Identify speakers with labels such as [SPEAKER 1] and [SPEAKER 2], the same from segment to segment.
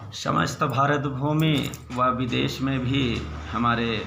[SPEAKER 1] समस्त भारत भूमि व विदेश में भी हमारे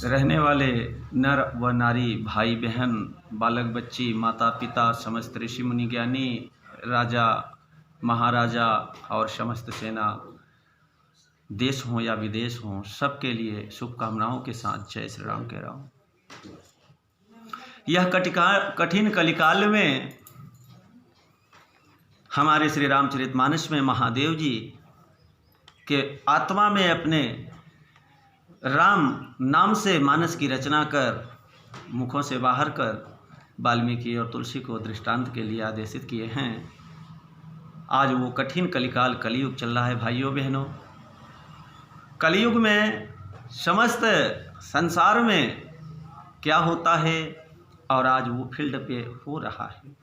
[SPEAKER 1] रहने वाले नर व नारी, भाई बहन, बालक बच्ची, माता पिता, समस्त ऋषि मुनि ज्ञानी, राजा महाराजा और समस्त सेना, देश हो या विदेश हो, सबके लिए शुभकामनाओं के साथ जय श्री राम कह रहा हूँ। यह कठिन कलिकाल में हमारे श्री रामचरितमानस में महादेव जी के आत्मा में अपने राम नाम से मानस की रचना कर मुखों से बाहर कर वाल्मीकि और तुलसी को दृष्टांत के लिए आदेशित किए हैं। आज वो कठिन कलिकाल कलयुग चल रहा है भाइयों बहनों। कलयुग में समस्त संसार में क्या होता है और आज वो फील्ड पे हो रहा है,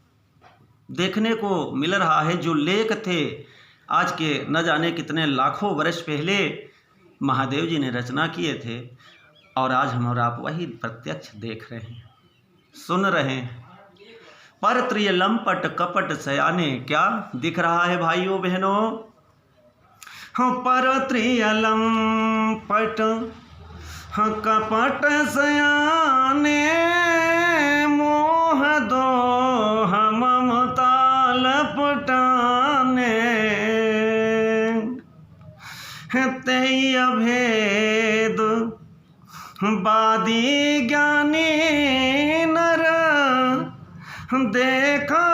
[SPEAKER 1] देखने को मिल रहा है। जो लेख थे आज के न जाने कितने लाखों वर्ष पहले महादेव जी ने रचना किए थे और आज हम और आप वही प्रत्यक्ष देख रहे हैं, सुन रहे हैं। परत्रिय लंपट कपट सयाने क्या दिख रहा है भाइयों बहनों? परत्रिय लंपट कपट सयाने मोह दो ममता लपटाने तेई अभेद बादी ज्ञानी नर देखा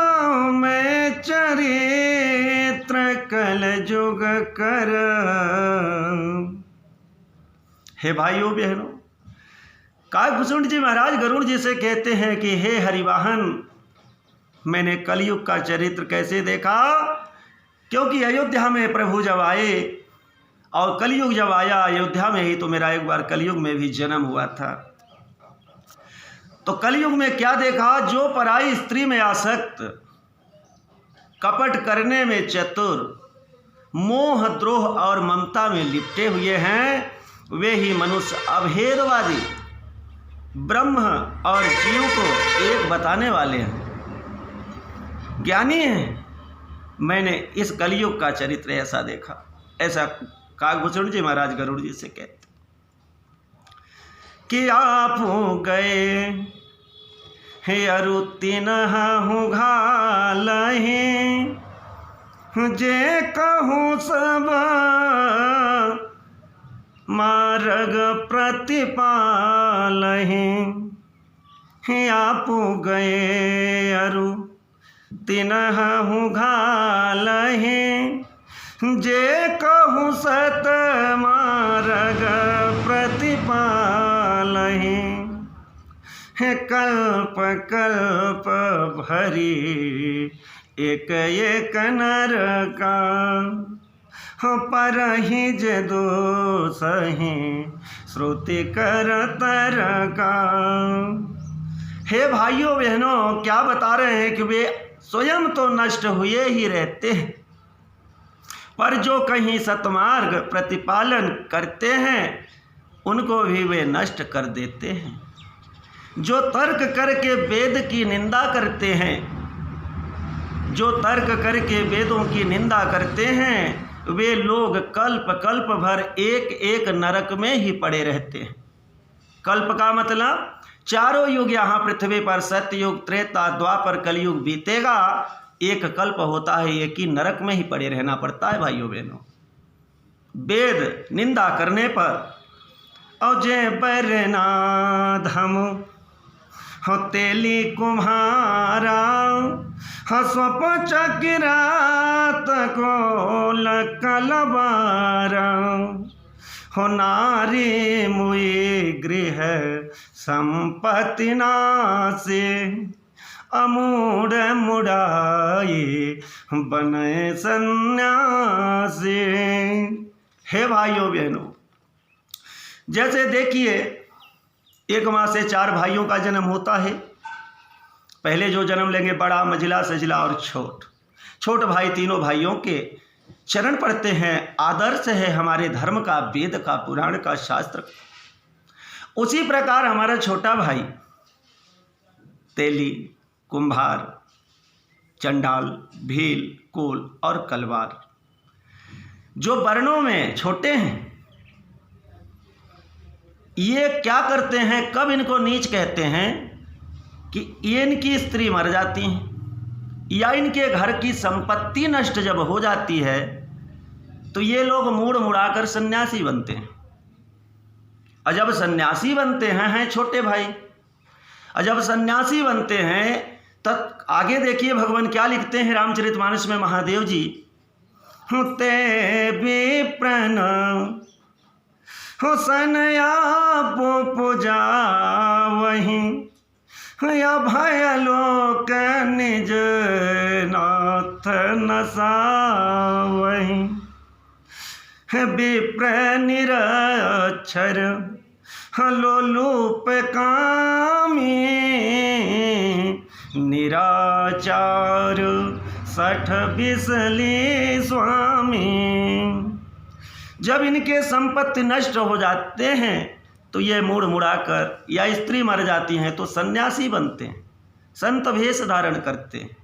[SPEAKER 1] मैं चरित्र कल जुग कर। हे भाइयों बहनों, काकभूषण जी महाराज गरुड़ जी से कहते हैं कि हे हरिवाहन, मैंने कलयुग का चरित्र कैसे देखा? क्योंकि अयोध्या में प्रभु जब आए और कलयुग जब आया अयोध्या में ही, तो मेरा एक बार कलयुग में भी जन्म हुआ था। तो कलयुग में क्या देखा? जो पराई स्त्री में आसक्त, कपट करने में चतुर, मोह द्रोह और ममता में लिपटे हुए हैं, वे ही मनुष्य अभेदवादी ब्रह्म और जीव को एक बताने वाले हैं, ज्ञानी हैं। मैंने इस कलयुग का चरित्र ऐसा देखा। ऐसा काकभूषण जी महाराज गरुड़ जी से कहते कि आप गए हे अरु तिनहु घालहि जे कहूँ सब मार्ग प्रतिपालहि। आप गए अरु तिनहु घालहि जे कहूँ सत मार्ग प्रतिपालहि। कल्प कल्प भरी एक एक नर का परहि जे दोसहि श्रुति कर तर का। हे भाइयों बहनों, क्या बता रहे हैं कि वे स्वयं तो नष्ट हुए ही रहते हैं, पर जो कहीं सतमार्ग प्रतिपालन करते हैं उनको भी वे नष्ट कर देते हैं। जो तर्क करके वेद की निंदा करते हैं, जो तर्क करके वेदों की निंदा करते हैं, वे लोग कल्प कल्प भर एक एक नरक में ही पड़े रहते हैं। कल्प का मतलब चारों युग यहाँ पृथ्वी पर, सत्ययुग, त्रेता, द्वापर, कलयुग बीतेगा, एक कल्प होता है, एक ही नरक में ही पड़े रहना पड़ता है भाइयों बहनों। वेद निंदा करने पर और जे बैरनाधम हो तेली कुम्हारा स्वप चक्रात को लकलबारा हो नारी मुई गृह संपत्ति नासे अमूढ़ मुड़ाई बने सन्यासी। हे भाइयों बहनों, जैसे देखिए एक माँ से 4 भाइयों का जन्म होता है। पहले जो जन्म लेंगे बड़ा, मझिला, सझिला और छोट। छोट भाई तीनों भाइयों के चरण पड़ते हैं। आदर्श है हमारे धर्म का, वेद का, पुराण का, शास्त्र का। उसी प्रकार हमारा छोटा भाई तेली, कुंभार, चंडाल, भील, कोल और कलवार, जो वर्णों में छोटे हैं, ये क्या करते हैं, कब इनको नीच कहते हैं कि इनकी स्त्री मर जाती है या इनके घर की संपत्ति नष्ट जब हो जाती है तो ये लोग मुड़ मुड़ाकर सन्यासी बनते हैं। और जब सन्यासी बनते हैं छोटे भाई, और जब सन्यासी बनते हैं तब आगे देखिए भगवान क्या लिखते हैं रामचरितमानस में महादेव जी, ते विप्रन सनया पूजा वही अभय लोक निज नाथ नसा वही विप्र निरक्षर लोलूप कामी निराचार सठ बिसली स्वामी। जब इनके संपत्ति नष्ट हो जाते हैं तो ये मुड़ मुड़ाकर, या स्त्री मर जाती हैं तो सन्यासी बनते हैं, संत वेश धारण करते हैं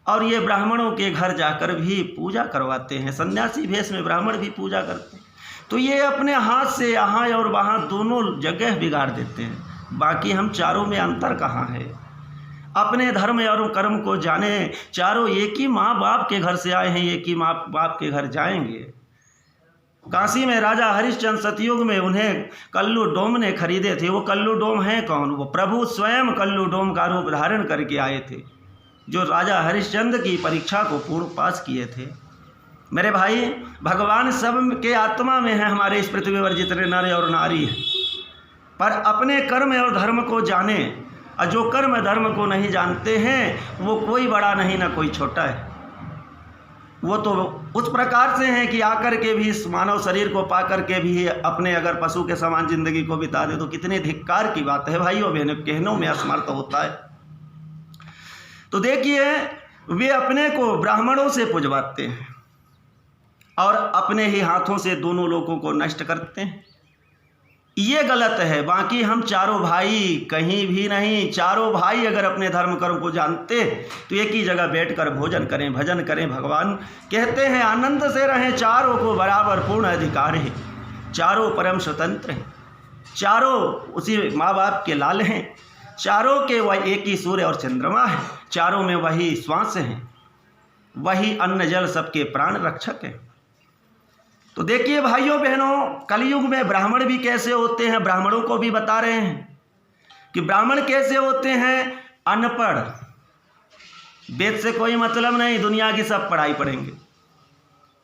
[SPEAKER 1] और ये ब्राह्मणों के घर जाकर भी पूजा करवाते हैं। सन्यासी वेश में ब्राह्मण भी पूजा करते हैं। तो ये अपने हाथ से यहाँ और वहाँ दोनों जगह बिगाड़ देते हैं। बाकी हम चारों में अंतर कहाँ है? अपने धर्म और कर्म को जाने। चारों एक ही माँ बाप के घर से आए हैं, एक ही माँ बाप के घर जाएंगे। काशी में राजा हरिश्चंद्र सतयुग में उन्हें कल्लू डोम ने खरीदे थे। वो कल्लू डोम हैं कौन? वो प्रभु स्वयं कल्लू डोम का रूप धारण करके आए थे, जो राजा हरिश्चंद्र की परीक्षा को पूर्ण पास किए थे। मेरे भाई, भगवान सब के आत्मा में है, हमारे इस पृथ्वी पर जितने नर और नारी हैं, पर अपने कर्म और धर्म को जाने। और जो कर्म धर्म को नहीं जानते हैं वो कोई बड़ा नहीं ना कोई छोटा है। वो तो उस प्रकार से हैं कि आकर के भी इस मानव शरीर को पा कर के भी अपने अगर पशु के समान जिंदगी को बिता दे तो कितने धिक्कार की बात है भाइयों बहनों, कहनों में असमर्थ होता है। तो देखिए, वे अपने को ब्राह्मणों से पुजवाते हैं और अपने ही हाथों से दोनों लोगों को नष्ट करते हैं। ये गलत है। बाकी हम चारों भाई कहीं भी नहीं। चारों भाई अगर अपने धर्म कर्म को जानते तो एक ही जगह बैठकर भोजन करें, भजन करें। भगवान कहते हैं आनंद से रहें, चारों को बराबर पूर्ण अधिकार है, चारों परम स्वतंत्र हैं, चारों उसी माँ बाप के लाल हैं, चारों के वह एक ही सूर्य और चंद्रमा है, चारों में वही श्वास हैं, वही अन्न जल सबके प्राण रक्षक है। तो देखिए भाइयों बहनों, कलयुग में ब्राह्मण भी कैसे होते हैं, ब्राह्मणों को भी बता रहे हैं कि ब्राह्मण कैसे होते हैं। अनपढ़, वेद से कोई मतलब नहीं, दुनिया की सब पढ़ाई पढ़ेंगे,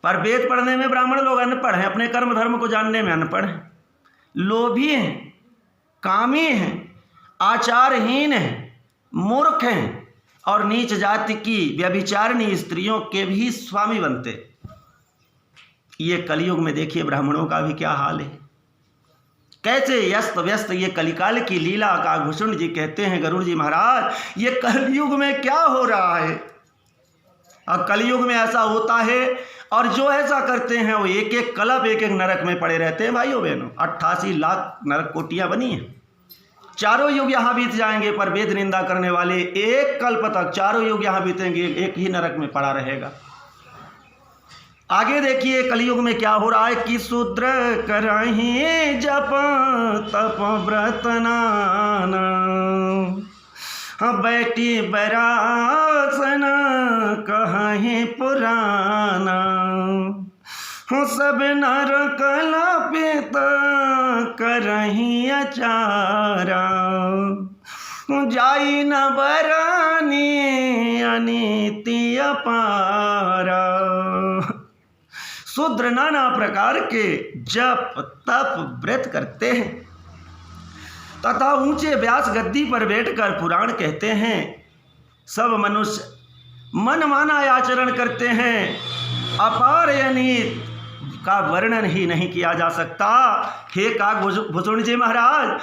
[SPEAKER 1] पर वेद पढ़ने में ब्राह्मण लोग अनपढ़ हैं, अपने कर्म धर्म को जानने में अनपढ़ हैं, लोभी हैं, कामी हैं, आचारहीन हैं, मूर्ख हैं और नीच जाति की व्यभिचारिणी स्त्रियों के भी स्वामी बनते। ये कलयुग में देखिए ब्राह्मणों का भी क्या हाल है, कैसे व्यस्त व्यस्त। ये कलिकाल की लीला का भूषण जी कहते हैं गरुड़ जी महाराज, ये कलयुग में क्या हो रहा है। अब कलयुग में ऐसा होता है और जो ऐसा करते हैं वो एक एक कल्प एक एक नरक में पड़े रहते हैं। भाइयों बहनों, 88 लाख नरक कोटियां बनी हैं। चारों युग यहाँ बीत जाएंगे पर वेद निंदा करने वाले एक कल्प तक चारों युग यहाँ बीतेंगे, एक ही नरक में पड़ा रहेगा। आगे देखिए कलयुग में क्या हो रहा है कि शूद्र करहि जप तप व्रत नाना, बैठी बरासन कहीं पुराना, सब नर कलपित करहि अचारा, जाई न बरानी अनीति अपारा। शूद्र नाना प्रकार के जप तप व्रत करते हैं तथा ऊंचे व्यास गद्दी पर बैठकर पुराण कहते हैं। सब मनुष्य मन माना आचरण करते हैं, अपार अनीत का वर्णन ही नहीं किया जा सकता। हे काकभूषण जी महाराज,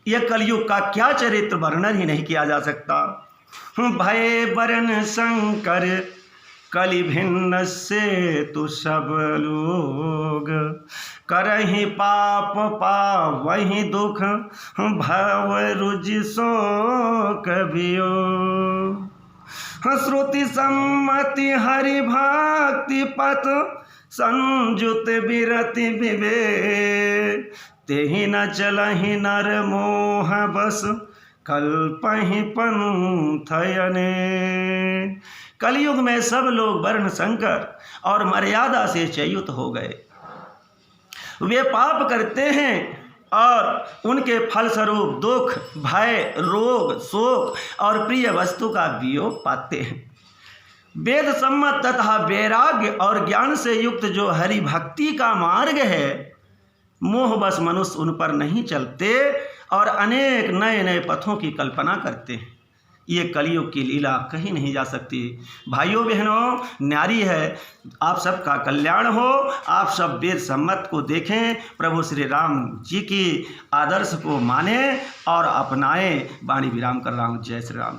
[SPEAKER 1] यह कलयुग का क्या चरित्र वर्णन ही नहीं किया जा सकता। भय बरन शंकर कलि भिन्न से तु सब लोग, करहि पाप पावहि दुख भव रुजि शोक वियोग। श्रुति सम्मति हरि भक्ति पथ संजुत बिरति विवेक, तेहि न चलहि नर मोह बस, कल्पहि पंथयने। कलयुग में सब लोग वर्ण संकर और मर्यादा से च्युत हो गए। वे पाप करते हैं और उनके फलस्वरूप दुख, भय, रोग, शोक और प्रिय वस्तु का वियोग पाते हैं। वेद सम्मत तथा वैराग्य और ज्ञान से युक्त जो हरि भक्ति का मार्ग है, मोह बस मनुष्य उन पर नहीं चलते और अनेक नए नए पथों की कल्पना करते हैं। ये कलयुग की लीला कहीं नहीं जा सकती। भाइयों बहनों, न्यारी है, आप सबका कल्याण हो। आप सब वेद सम्मत को देखें, प्रभु श्री राम जी की आदर्श को माने और अपनाएं। वाणी विराम कर रहा हूँ। जय श्री राम।